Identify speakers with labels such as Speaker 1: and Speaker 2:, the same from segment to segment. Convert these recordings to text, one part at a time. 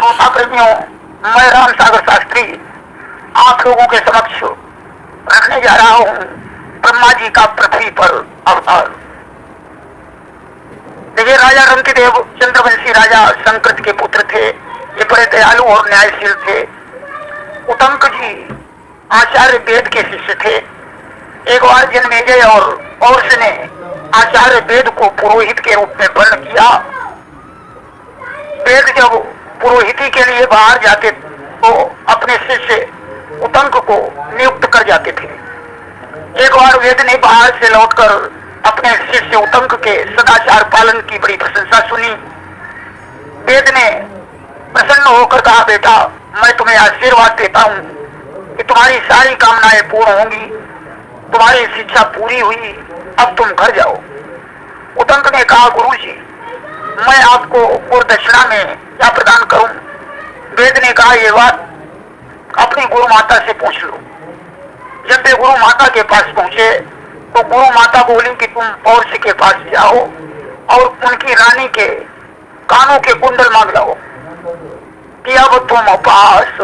Speaker 1: श्रोता प्रेमियों, मैं राम सागर शास्त्री आप लोगों के समक्ष रखने जा रहा हूँ ब्रह्मा जी का पृथ्वी पर अवतार। देखिए, राजा रंतिदेव चंद्रवंशी राजा संकृत के पुत्र थे। ये बड़े दयालु और न्यायशील थे। उतंक जी आचार्य वेद के शिष्य थे। एक बार जन्मेजय और पौरुष ने आचार्य वेद को पुरोहित के रूप में वर्ण किया। वेद जब पुरोहिती के लिए बाहर जाते तो अपने शिष्य उतंक को नियुक्त कर जाते थे। एक बार वेद ने बाहर से लौटकर अपने शिष्य उतंक के सदाचार पालन की बड़ी प्रशंसा सुनी। वेद ने प्रसन्न होकर कहा, बेटा, मैं तुम्हें आशीर्वाद देता हूँ कि तुम्हारी सारी कामनाएं पूर्ण होंगी। तुम्हारी शिक्षा पूरी हुई, अब तुम घर जाओ। उतंक ने कहा, गुरुजी, मैं आपको गुरुदक्षिणा में क्या प्रदान करूं? वेद ने कहा, ये बात अपनी गुरु माता से पूछ लो। जब वे गुरु माता के पास पहुंचे तो गुरु माता बोली कि तुम पौरुष के पास जाओ और उनकी रानी के कानों के कुंडल मांग लाओ कि अब तुम पास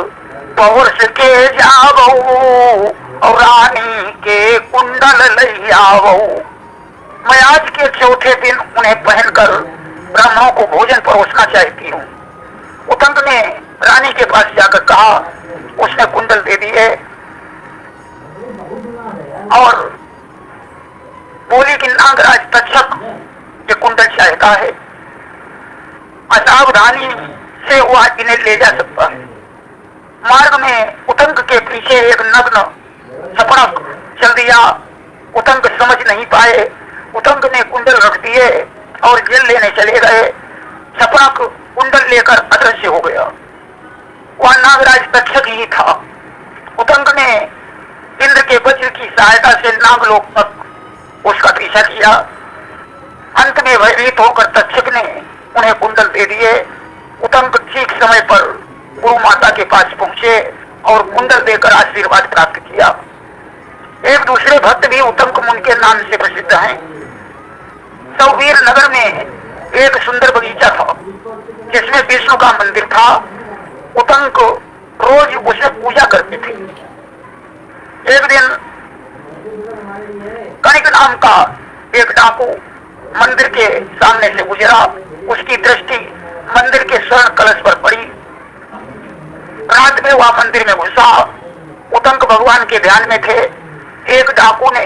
Speaker 1: पौरुष के जाओ और रानी के कुंडल ले आओ। मैं आज के चौथे दिन उन्हें पहनकर ब्राह्मणों को भोजन परोसना चाहती हूँ। उतंक ने रानी के पास जाकर कहा, उसने कुंडल दे दिए और बोली कि नागराज तक्षक ये कुंडल चाहता है, असावधानी से वह इन्हें ले जा सकता है। मार्ग में उतंक के पीछे एक नग्न सपड़क चल दिया। उतंक समझ नहीं पाए। उतंक ने कुंडल रख दिए और जेल लेने चले गए। सपड़क कुंडल लेकर अदृश्य हो गया। वह नागराज तक्षक ही था। उतंक ने इंद्र के वज्र की सहायता से नागलोक तक उसका पीछा किया। अंत में भयभीत होकर तक्षक ने उन्हें कुंडल दे दिए। उतंक ठीक समय पर गुरु माता के पास पहुंचे और कुंडल देकर आशीर्वाद प्राप्त किया। एक दूसरे भक्त भी उतंक मुनि के नाम से प्रसिद्ध हैं। सौवीर नगर में एक सुंदर बगीचा था जिसमें विष्णु का मंदिर था। उतंक रोज उसे पूजा करते थे। एक दिन कणिक नाम का एक डाकू मंदिर के सामने से गुजरा। उसकी दृष्टि मंदिर के स्वर्ण कलश पर पड़ी। रात में वह मंदिर में घुसा। उतंक भगवान के ध्यान में थे। एक डाकू ने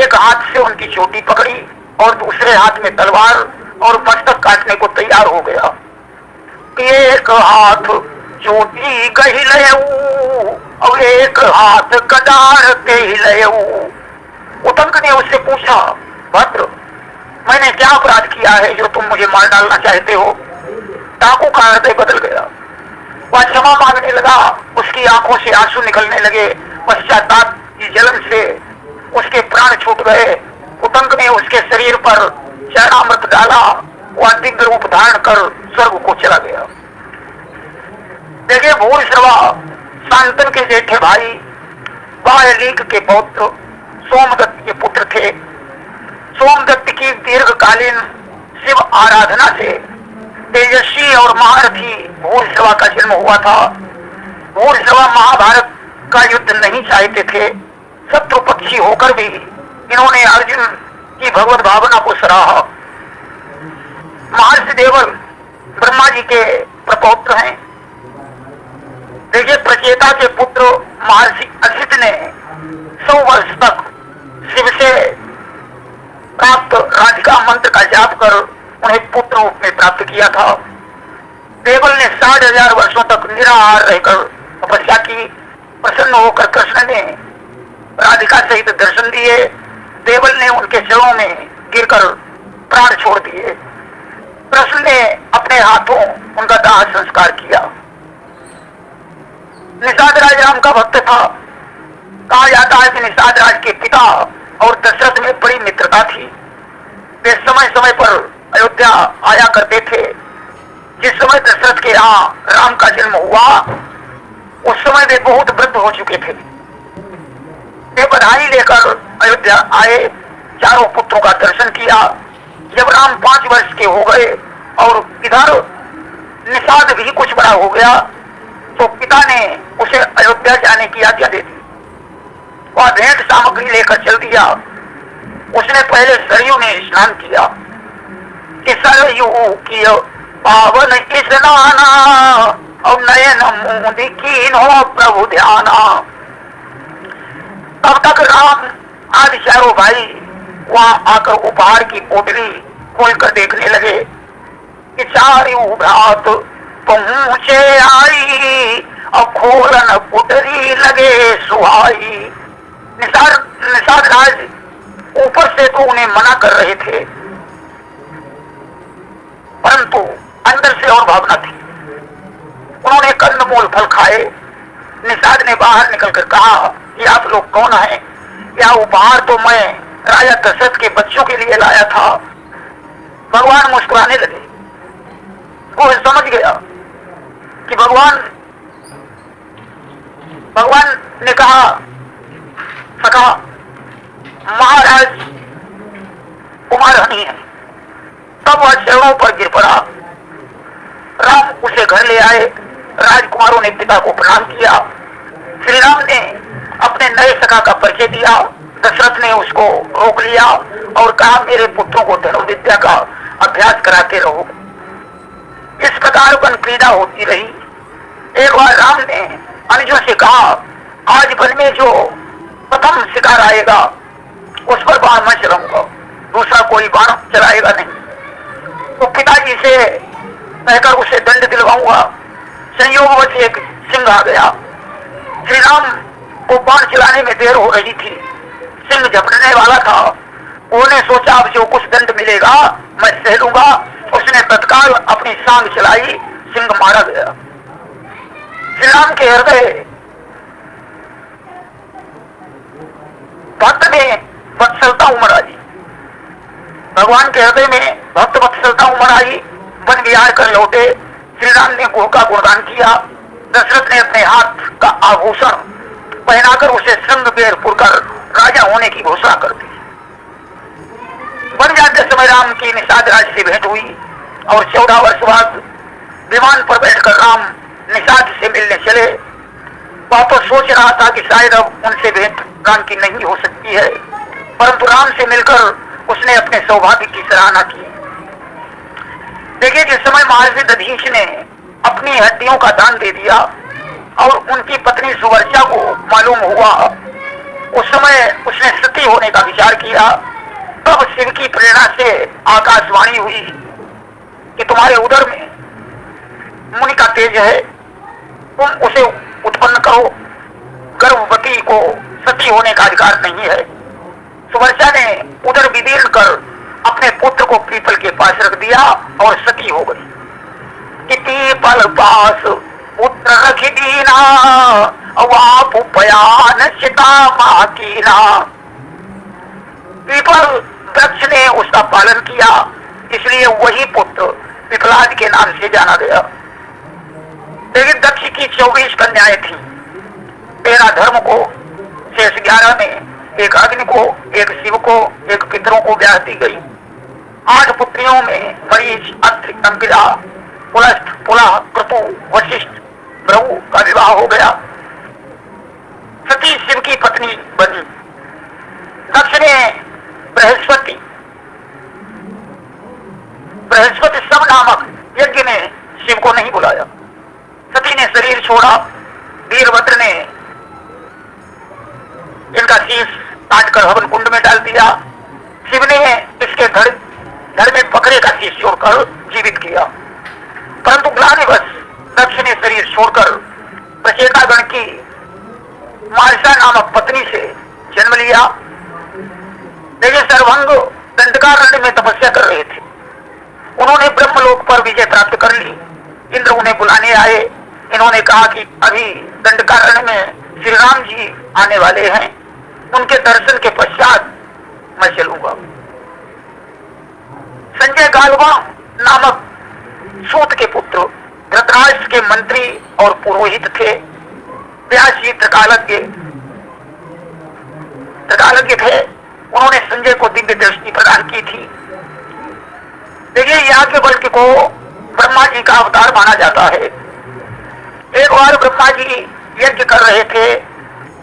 Speaker 1: एक हाथ से उनकी चोटी पकड़ी और दूसरे हाथ में तलवार और मस्तक काटने को तैयार हो गया। एक हाथ चोटी गही लयऊ और एक हाथ कटार के ही लयऊ। उतंक ने उससे पूछा, भद्र, मैंने क्या अपराध किया है जो तुम मुझे मार डालना चाहते हो? डाकू का हृदय बदल गया। वह क्षमा मांगने लगा। उसकी आंखों से आंसू निकलने लगे। पश्चाताप की जलन से उसके प्राण छूट गए। उतंक ने उसके शरीर पर चरणामृत डाला। वह दिव्य रूप धारण कर स्वर्ग को चला गया। देखिए, भूरिश्रवा शांतन के जेठे भाई बायलीक के पौत्र सोमदत्त के पुत्र थे। सोमदत्त की दीर्घकालीन शिव आराधना से तेजस्वी और महारथी भूरिश्रवा का जन्म हुआ था। भूरिश्रवा महाभारत का युद्ध नहीं चाहते थे। शत्रु पक्षी होकर भी इन्होंने अर्जुन की भगवत भावना को सराहा। महर्षि देवल ब्रह्मा जी के प्रपौत्र हैं। देखिए, प्रचेता के पुत्र महर्षि असित ने 100 वर्ष तक शिव से प्राप्त राधिका मंत्र का जाप कर उन्हें पुत्र रूप में प्राप्त किया था। देवल ने 60,000 वर्षों तक निराहार रहकर तपस्या की। प्रसन्न होकर कृष्ण ने राधिका सहित दर्शन दिए। देवल ने उनके चरणों में गिरकर प्राण छोड़ दिए। कृष्ण ने अपने हाथों उनका दाह संस्कार किया। निषाद राज राम का भक्त था। कहा जाता है कि निषाद राज के पिता और दशरथ में बड़ी मित्रता थी। वे समय समय पर अयोध्या आया करते थे। जिस समय दशरथ के यहाँ राम का जन्म हुआ उस समय वे बहुत वृद्ध हो चुके थे। वे बधाई लेकर अयोध्या आए। चारों पुत्रों का दर्शन किया। जब राम 5 वर्ष के हो गए और इधर निषाद भी कुछ बड़ा हो गया तो पिता ने उसे अयोध्या जाने की आज्ञा दे दी। वह भेंट सामग्री लेकर चल दिया। उसने पहले सरयू में स्नान किया कि सरयू की पावन स्नाना और नयन मुंदी कीन्हो प्रभु ध्याना। तब तक राम आदि चारों भाई वहां आकर उपहार की पोटली खोलकर देखने लगे कि चारों भ्रात पहुंचे आई और खोलन पुटरी लगे सुहाई। निषाद राज ऊपर से तो उन्हें मना कर रहे थे, परंतु अंदर से और भावना थी। उन्होंने कंदमूल फल खाए। निषाद ने बाहर निकलकर कहा कि आप लोग कौन हैं? यह उपहार तो मैं राजा दशरथ के बच्चों के लिए लाया था। भगवान मुस्कुराने लगे। वो समझ गया कि भगवान ने कहा, सखा महाराज कुमार हनी है। तब वह चरणों पर गिर पड़ा। राम उसे घर ले आए। राजकुमारों ने पिता को प्रणाम किया। श्री राम ने अपने नए सखा का परिचय दिया। दशरथ ने उसको रोक लिया और कहा, मेरे पुत्रों को धनुर्विद्या का अभ्यास कराते रहो। इस प्रकार वन क्रीड़ा होती रही। एक बार राम ने अनुजों से कहा, आज वन में जो प्रथम शिकार आएगा उस पर बाण मैं चलाऊंगा, दूसरा कोई बाण चलाएगा नहीं। तो पिताजी से कहकर उसे दंड दिलवाऊंगा। संयोगवश एक सिंह आ गया। श्री राम को बाण चलाने में देर हो रही थी। सिंह झपटने वाला था। उन्होंने सोचा अब जो कुछ दंड मिलेगा मैं सह लूंगा। उसने तत्काल अपनी सांग चलाई। सिंह मारा गया। श्री राम के हृदय भक्त में वत्सलता उमड़ आई। भगवान के हृदय में भक्त वत्सलता उमड़ आई। वन विहार कर लौटे। श्री राम ने गुह का गुणगान किया। दशरथ ने अपने हाथ का आभूषण पहनाकर उसे श्रृंग बेर कर राजा होने की घोषणा कर दी। वन जाते समय राम की निषाद राज से भेंट हुई और 14 वर्ष बाद विमान पर बैठकर राम निषाद से मिलने चले। वह तो सोच रहा था कि शायद अब उनसे भेंट राम की नहीं हो सकती है, परंतु राम से मिलकर उसने अपने सौभाग्य की सराहना की। देखिए, जिस समय महर्षि दधीच ने अपनी हड्डियों का दान दे दिया और उनकी पत्नी सुवर्चा को मालूम हुआ, उस समय उसने सती होने का विचार किया। तब शिव की प्रेरणा से आकाशवाणी हुई कि तुम्हारे उदर में मुनि का तेज है, तुम उसे उत्पन्न करो। गर्भवती को सती होने का अधिकार नहीं है। सुवर्चा ने उदर विदीर्ण कर अपने पुत्र को पीपल के पास रख दिया और सती हो गई। कि पीपल पास पुत्र रख दीना वाप उपयान चिता माकीना। पीपल वृक्ष ने उसका पालन किया, इसलिए वही पुत्र पिपलाद के नाम से जाना गया। लेकिन दक्ष की 24 कन्याएं थी। 13 धर्म को, शेष 11 में एक अग्नि को, एक शिव को, एक पितरों को ब्याह दी गई। 8 पुत्रियों में मरीच, अत्रि, अंबिका, पुलस्थ, पुलह, क्रतु, वशिष्ठ, भृगु का विवाह हो गया। सती शिव की पत्नी बनी। दक्ष ने बृहस्पति सब नामक यज्ञ में शिव को नहीं बुलाया। सती ने शरीर छोड़ा। वीरभद्र ने इनका शीश काटकर हवन कुंड में डाल दिया। शिव ने इसके धड़ में बकरे का शीश छोड़कर जीवित किया। परंतु ग्लानिवश दक्ष ने शरीर छोड़कर प्रचेतागण की मार्सा नामक पत्नी से जन्म लिया। लेकिन सर्वंग दंडकारण्य में तपस्या कर रहे थे। उन्होंने ब्रह्मलोक पर विजय प्राप्त कर ली। इंद्र उन्हें बुलाने आए। इन्होंने कहा कि अभी दंडकारण्य में श्री राम जी आने वाले हैं, उनके दर्शन के पश्चात मैं चलूंगा। संजय गालवा नामक सूत के पुत्र धृतराष्ट्र के मंत्री और पुरोहित थे। व्यास जी त्रिकालज्ञ थे। उन्होंने संजय को दिव्य दृष्टि प्रदान की थी। देखिए, याज्ञवल्क्य को ब्रह्मा जी का अवतार माना जाता है। एक बार ब्रह्मा जी यज्ञ कर रहे थे,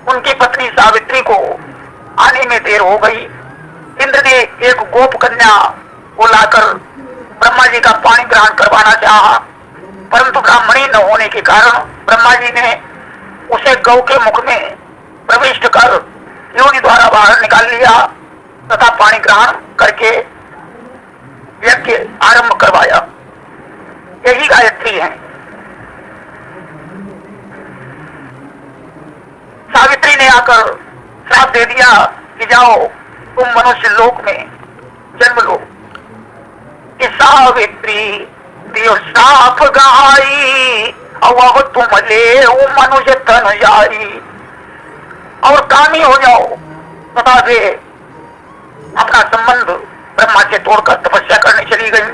Speaker 1: उनकी पत्नी सावित्री को आने में देर हो गई। इंद्र ने एक गोप कन्या को लाकर ब्रह्मा जी का पानी ग्रहण करवाना चाहा, परंतु ब्राह्मणी न होने के कारण ब्रह्मा जी ने उसे गौ के मुख में प्रविष्ट कर योनि द्वारा बाहर निकाल लिया तथा पानी ग्रहण करके यज्ञ आरंभ करवाया। यही गायत्री है। सावित्री ने आकर श्राप दे दिया कि जाओ तुम मनुष्य लोक में जन्म लो। कि सावित्री दियो श्राप गाई अब तुम ले मनुष्य तन जाई, और कामी हो जाओ तथा वे अपना संबंध ब्रह्मा से तोड़कर तपस्या करने चली गई।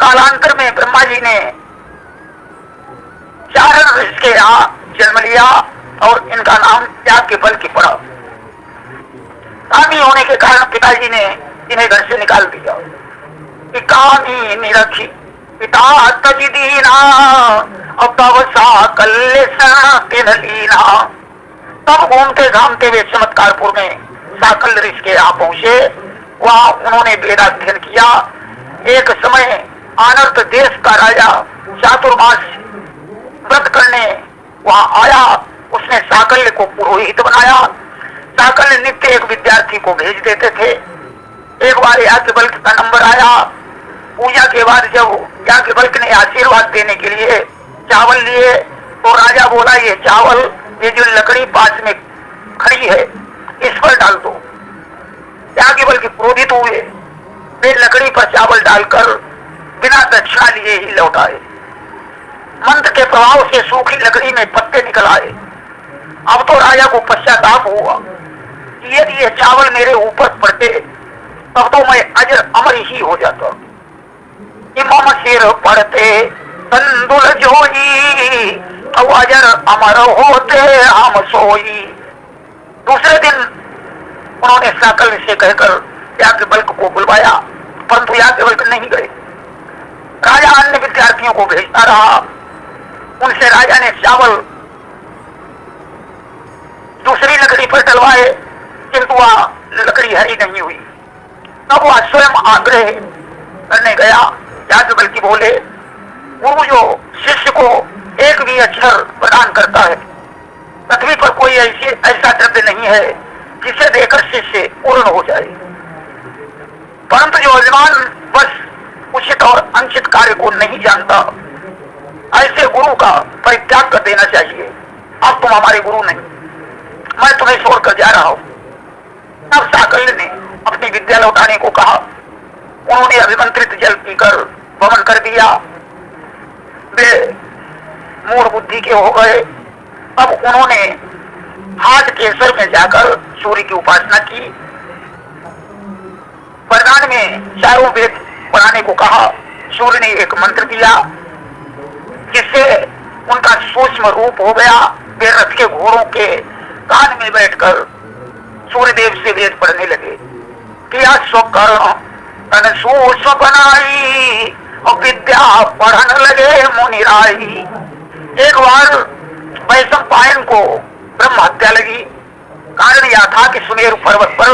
Speaker 1: कालांतर में ब्रह्मा जी ने चारण ऋषि के यहाँ जन्म लिया और इनका नाम याज्ञवल्क्य की पड़ा। कामी होने के कारण पिताजी ने इन्हें घर से निकाल दिया। कि कामी निरखी पिता तजी दीना अब तब साकल्य लीना। तब घूमते घामते वे चमत्कारपुर में साकल्य ऋषि के यहाँ पहुंचे। वहां उन्होंने वेदाध्ययन किया। एक समय आनर्त देश का राजा चातुर्मास व्रत करने वहां आया। उसने साकल्य को पुरोहित बनाया। साकल्य नित्य एक विद्यार्थी को भेज देते थे। एक बार याज्ञवल्क्य का नंबर आया। पूजा के बाद जब याज्ञवल्क्य ने आशीर्वाद देने के लिए चावल लिए तो राजा बोला, ये चावल, ये जो लकड़ी पास में खड़ी है इस पर डाल दो। याज्ञवल्क्य क्रोधित हुए। वे लकड़ी पर चावल डालकर बिना दक्षिणा लिए ही लौट आए। मंत्र के प्रभाव से सूखी लकड़ी में पत्ते निकल आए। अब तो राजा को पश्चाताप हुआ कि यदि ये चावल मेरे ऊपर पड़ते तब तो मैं अजर अमर ही हो जाता। इमाम सिर पड़ते तंदुल जोई अब अजर अमर होते हम सोई। दूसरे दिन उन्होंने साकल्य से कहकर याज्ञवल्क्य को बुलवाया, परंतु याज्ञवल्क्य नहीं गए। राजा अन्य विद्यार्थियों को भेजता रहा। उनसे राजा ने चावल दूसरी लकड़ी पर डलवाए, किंतु वह लकड़ी हरी नहीं हुई। तब वह स्वयं आग्रह करने गया। याज्ञवल्क्य बोले, गुरु जो शिष्य को एक भी अक्षर प्रदान करता है, पृथ्वी पर कोई ऐसा द्रव्य नहीं है जिसे देकर शिष्य पूर्ण हो जाए, परंतु जो अभिमान बस उचित और अनुचित कार्य को नहीं जानता, ऐसे गुरु का परित्याग कर देना चाहिए। अब तुम हमारे गुरु नहीं, मैं तुम्हें छोड़कर जा रहा हूं। तब साकल्य ने अपनी विद्या लौटाने को कहा। उन्होंने अभिमंत्रित जल पीकर वमन कर दिया। वे मूढ़ बुद्धि के हो गए। अब उन्होंने हाथ केसर में जाकर सूर्य की उपासना की। वरदान में चारों वेद पढ़ाने को कहा। सूर्य ने एक मंत्र दिया जिससे उनका सूक्ष्म रूप हो गया। वे रथ के घोड़ों के कान में बैठकर सूर्यदेव से वेद पढ़ने लगे। किया स्वकर्ण तन सूक्ष्म बनाई और विद्या पढ़ने लगे मुनिराई। एक बार वैशंपायन को ब्रह्म हत्या लगी। कारण यह था कि सुमेरु पर्वत पर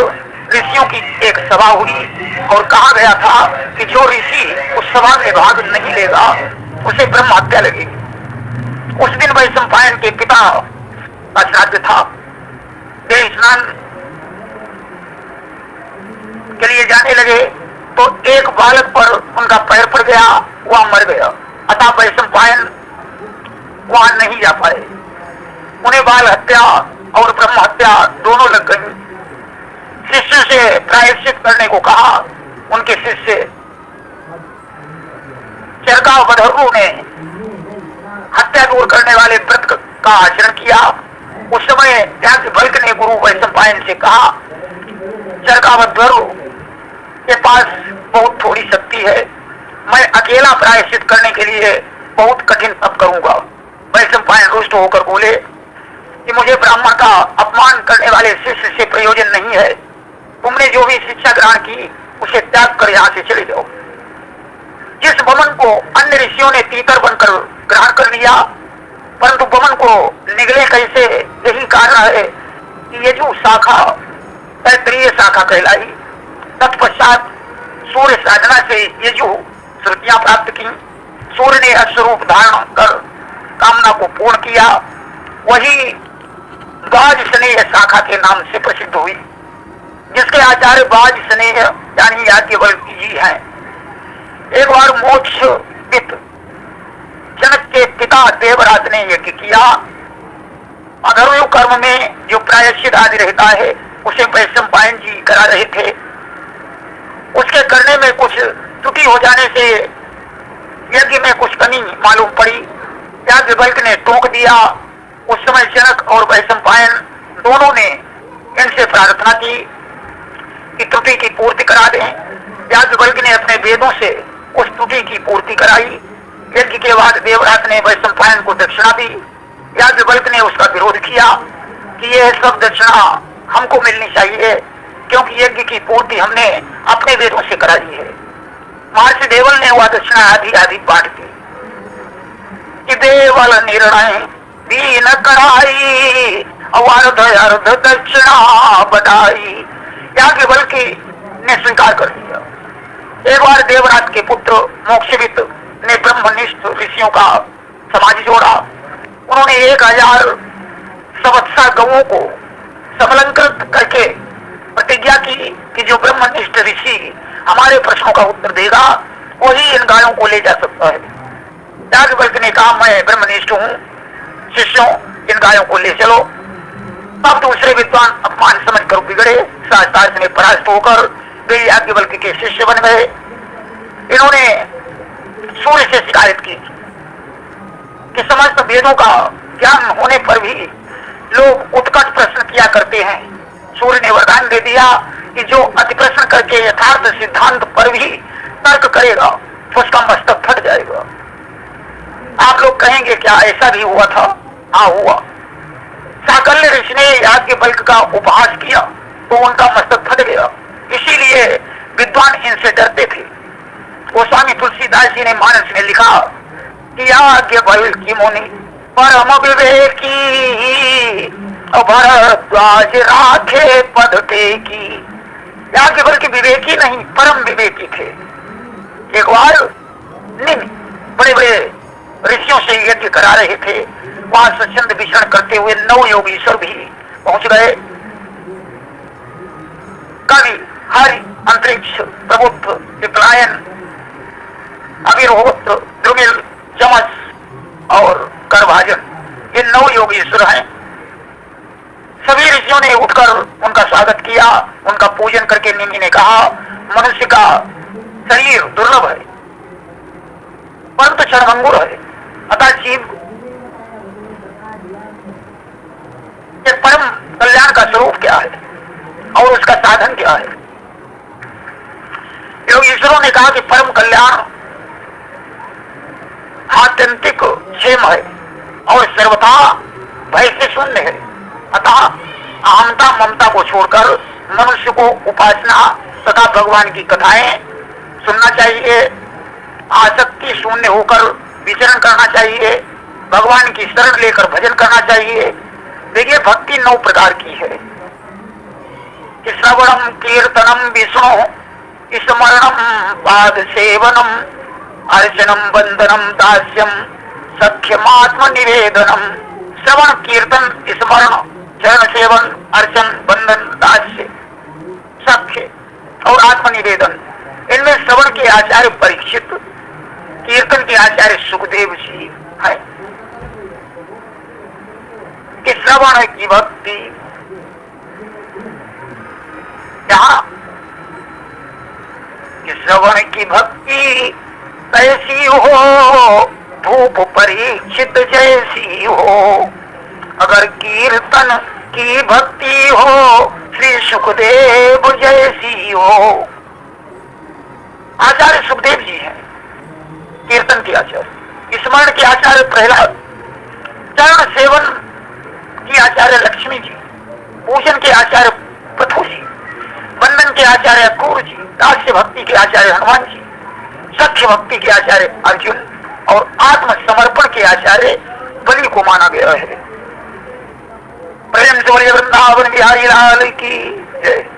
Speaker 1: ऋषियों की एक सभा हुई और कहा गया था कि जो ऋषि उस सभा में भाग नहीं लेगा उसे ब्रह्म हत्या लगेगी। उस दिन वैशंपायन के पिता का श्राद्ध था। वे स्नान के लिए जाने लगे तो एक बालक पर उनका पैर पड़ गया, वह मर गया। अतः वैशंपायन वहां नहीं जा पाए। उन्हें बाल हत्या और ब्रह्म हत्या दोनों लग गई। शिष्य से प्रायश्चित करने को कहा। उनके शिष्य चरकावधर्मों ने हत्या दूर करने वाले व्रत का आचरण किया। उस समय याज्ञवल्क्य ने गुरु वैशंपायन से कहा, चरकावधर्म के पास बहुत थोड़ी शक्ति है, मैं अकेला प्रायश्चित करने के लिए बहुत कठिन तप करूंगा। वैशंपायन रुष्ट होकर बोले कि मुझे ब्राह्मण का अपमान करने वाले शिष्य से प्रयोजन नहीं है। तुमने जो भी शिक्षा ग्रहण की उसे त्याग कर यहाँ से चले जाओ। जिस बमन को अन्य ऋषियों ने तीतर बनकर ग्रहण कर लिया, परंतु बमन को निगले कैसे, यही कारण है कि यजु शाखा तैतरीय शाखा कहलाई। तत्पश्चात सूर्य साधना से यजु श्रुतियां प्राप्त की। सूर्य ने अश्वरूप धारण कर कामना को पूर्ण किया। वही बाज स्नेह शाखा के नाम से प्रसिद्ध हुई, जिसके आचार्य बाज स्नेह यानी याज्ञवल्क्य जी हैं। एक बार मोक्ष वित्त जनक के पिता देवराज ने यज्ञ किया। अधर्म कर्म में जो प्रायश्चित आदि रहता है उसे वैशंपायन जी करा रहे थे। उसके करने में कुछ त्रुटि हो जाने से यज्ञ में कुछ कमी मालूम पड़ी। याज्ञवल्क्य ने टोक दिया। उस समय जनक और वैशंपायन दोनों ने इनसे प्रार्थना की कि त्रुटि की पूर्ति करा दें। याज्ञवल्क्य ने अपने वेदों से उस त्रुटि की पूर्ति कराई। यज्ञ के बाद देवराज ने वैशंपायन को दक्षिणा दी। याज्ञवल्क्य ने उसका विरोध किया कि यह सब दक्षिणा हमको मिलनी चाहिए, क्योंकि यज्ञ की पूर्ति हमने अपने वेदों से कराई है। महर्षि देवल ने वह दक्षिणा आधी आधी बांट दी कि देवल निर्णय दीन कराई, अर्ध अर्ध दक्षिणा बढ़ाई। याज्ञवल्क्य ने स्वीकार कर दिया। एक बार देवराज के पुत्र मोक्षवित ने ब्रह्मनिष्ठ ऋषियों का समाज जोड़ा। उन्होंने 1000 संवत्सर गौओं को समलंकृत करके प्रतिज्ञा की कि जो ब्रह्मनिष्ठ ऋषि हमारे प्रश्नों का उत्तर देगा वही इन गायों को ले जा सकता है। याज्ञवल्क्य ने कहा, मैं ब्रह्मनिष्ठ हूँ, शिष्यों इन गायों को ले चलो। तब दूसरे विद्वान अपमान समझ कर बिगड़े। शास्त्रार्थ में परास्त होकर वे याज्ञवल्क्य के शिष्य बन गए। इन्होंने सूर्य से शिकायत की कि समस्त वेदों का ज्ञान होने पर भी लोग उत्कट प्रश्न किया करते हैं। सूर्य ने वरदान दे दिया कि जो अति प्रश्न करके यथार्थ सिद्धांत पर भी तर्क करेगा उसका मस्तक फट जाएगा। आप लोग कहेंगे क्या ऐसा भी हुआ था? हाँ, हुआ। साकल्य ऋषि ने याज्ञवल्क्य का उपहास किया तो उनका मस्तक फट गया। इसीलिए विद्वान इनसे डरते थे। गोस्वामी तुलसीदास जी ने मानस में लिखा कि याज्ञवल्क्य मुनि परम विवेकी, भरद्वाज राखे पद टेकी। याज्ञवल्क्य विवेकी नहीं, परम विवेकी थे। एक बार बड़े बड़े ऋषियों से यज्ञ करा रहे थे। वहां स्वच्छंद विचरण करते हुए 9 योगीश्वर भी पहुंच गए। कवि, हरि, अंतरिक्ष, प्रबुद्ध, विप्लायन, अविरोध, द्रुमिल, जमस और करभाजन, ये 9 योगीश्वर हैं। सभी ऋषियों ने उठकर उनका स्वागत किया। उनका पूजन करके निमि ने कहा, मनुष्य का शरीर दुर्लभ है परंतु क्षणभंगुर है, अतः जीव के परम कल्याण का स्वरूप क्या है और उसका साधन क्या है? योगीश्वरों ने कहा कि परम कल्याण आत्यंतिक क्षेम है और सर्वथा भय से शून्य है। अतः अहमता ममता को छोड़कर मनुष्य को उपासना तथा भगवान की कथाएं सुनना चाहिए। आसक्ति शून्य होकर विचरण करना चाहिए। भगवान की शरण लेकर भजन करना चाहिए। देखिए, भक्ति 9 प्रकार की है कि श्रवणम, कीर्तनम, विष्णु स्मरणम, पाद सेवनम, अर्चनम, वंदनम, दास्यम, सख्यमात्म निवेदनम। श्रवण, कीर्तन, स्मरण, चरण सेवन, अर्चन, वंदन, दास्य, सख्य और आत्मनिवेदन। इनमें श्रवण के आचार्य परीक्षित, कीर्तन के आचार्य सुखदेव जी है कि श्रवण की भक्ति यहाँ कि श्रवण की भक्ति ऐसी हो धूप परीक्षित जैसी हो, अगर कीर्तन की भक्ति हो श्री सुखदेव जैसी हो। आचार्य सुखदेव जी हैं कीर्तन के आचार्य, स्मरण के आचार्य प्रहलाद, चरण सेवन की आचार्य लक्ष्मी जी, पूजन के आचार्य पृथु जी, वंदन के आचार्य अक्रूर जी, दास्य भक्ति के आचार्य हनुमान जी, सख्य भक्ति के आचार्य अर्जुन और आत्मसमर्पण के आचार्य बलि को माना गया है। प्रेम से बोलिए वृंदावन बिहारी लाल की जय।